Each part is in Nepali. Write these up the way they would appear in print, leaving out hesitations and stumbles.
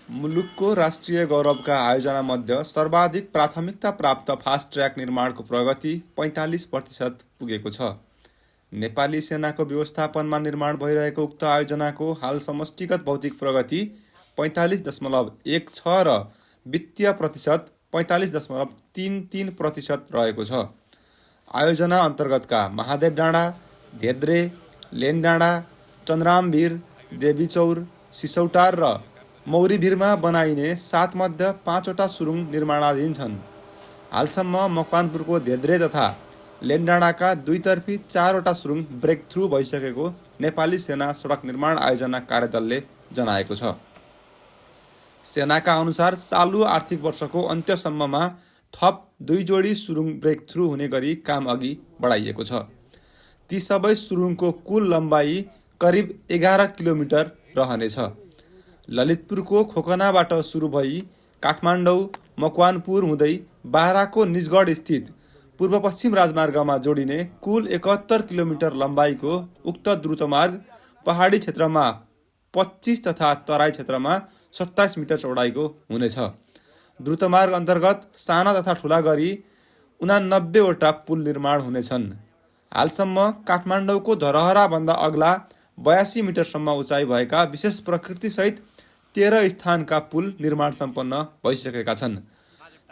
मुलुकको राष्ट्रिय गौरवका आयोजनामध्ये सर्वाधिक प्राथमिकता प्राप्त फास्ट ट्र्याक निर्माणको प्रगति 45% पुगेको छ। नेपाली सेनाको व्यवस्थापनमा निर्माण भइरहेको उक्त आयोजनाको हाल समष्टिगत भौतिक प्रगति 45.16 र वित्तीय प्रतिशत 45.33% रहेको छ। आयोजना अन्तर्गतका महादेव डाँडा, धेद्रे, लेन डाँडा, चन्द्रामभिर, देवीचौर, सिसौटार र मौरीभिरमा बनाइने 7 मध्ये 5वटा सुरुङ निर्माणाधीन छन्। हालसम्म मकवानपुरको धेद्रे तथा लेनडाँडाका दुईतर्फी 4वटा सुरुङ ब्रेक थ्रु भइसकेको नेपाली सेना सडक निर्माण आयोजना कार्यदलले जनाएको छ। सेनाका अनुसार चालु आर्थिक वर्षको अन्त्यसम्ममा थप 2 जोडी सुरुङ ब्रेक थ्रु हुने गरी काम अघि बढाइएको छ। ती सबै सुरुङको कुल लम्बाइ करिब 11 किलोमिटर रहनेछ। ललितपुरको खोकनाबाट सुरु भई काठमाडौँ, मकवानपुर हुँदै बाराको निजगढ स्थित पूर्व-पश्चिम राजमार्गमा जोडिने कुल 71 किलोमिटर लम्बाइको उक्त द्रुतमार्ग पहाडी क्षेत्रमा 25 तथा तराई क्षेत्रमा 27 मिटर चौडाइको हुनेछ। द्रुतमार्ग अन्तर्गत साना तथा ठुला गरी 89वटा पुल निर्माण हुनेछन्। हालसम्म काठमाडौँको धरहराभन्दा अग्ला 82 मिटरसम्म उचाइ भएका विशेष प्रकृतिसहित 13 स्थानका पुल निर्माण सम्पन्न भइसकेका छन्।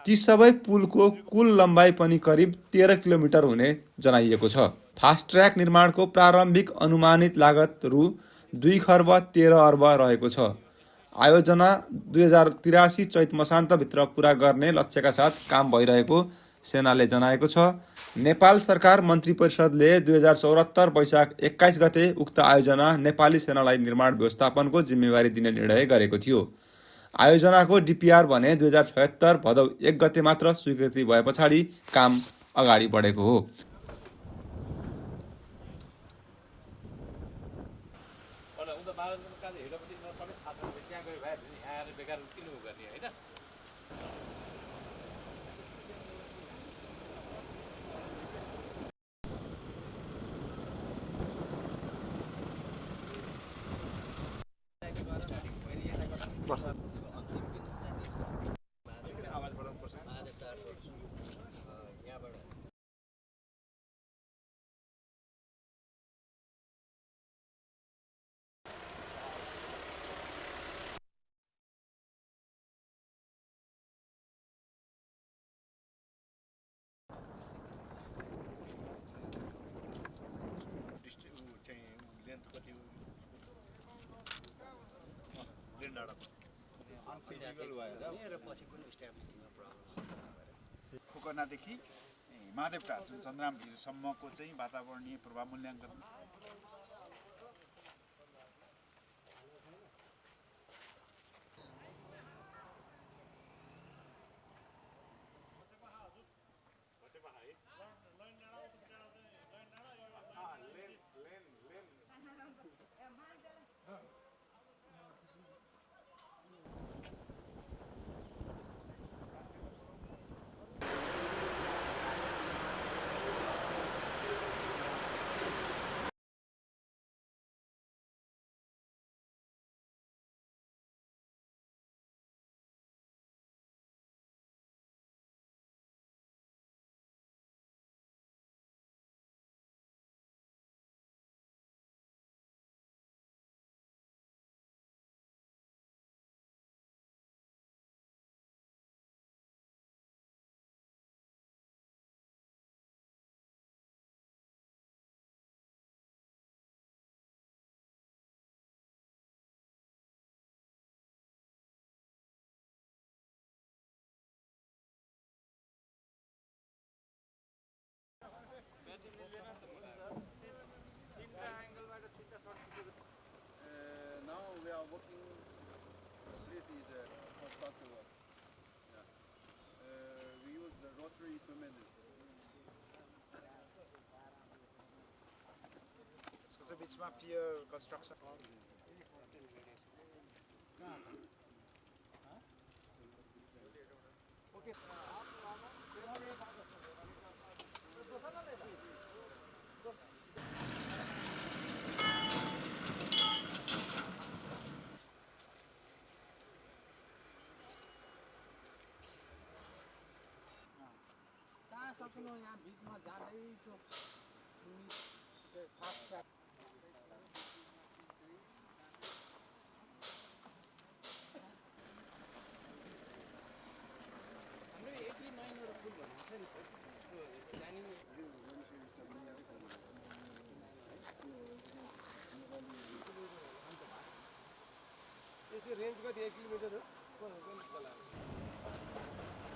ती सबै पुलको कुल लम्बाइ पनि करिब 13 किलोमिटर हुने जनाइएको छ। फास्ट ट्र्याक निर्माणको प्रारम्भिक अनुमानित लागत रु 2 खर्ब 13 अर्ब रहेको छ। आयोजना 2083 चैत मसान्तभित्र पुरा गर्ने लक्ष्यका साथ काम भइरहेको सेनाले जनाएको छ। नेपाल सरकार मन्त्री परिषदले 2074 वैशाख 21 गते उक्त आयोजना नेपाली सेनालाई निर्माण व्यवस्थापनको जिम्मेवारी दिने निर्णय गरेको थियो। आयोजनाको डिपिआर भने 2076 भदौ 1 गते मात्र स्वीकृति भए पछाडि काम अगाडि बढेको हो। खोकनादेखि महादेवटार जुन चन्द्रामभिरसम्मको चाहिँ वातावरणीय प्रभाव मूल्याङ्कन यसको बीचमा पियर कन्स्ट्रक्सन आफ्नो यहाँ बिचमा जाँदैछु हाम्रो 89 वटा पुल भन्नुहुन्छ नि सर जानिने यसको रेन्ज कति 1 किलोमिटर हो कहिले चलायो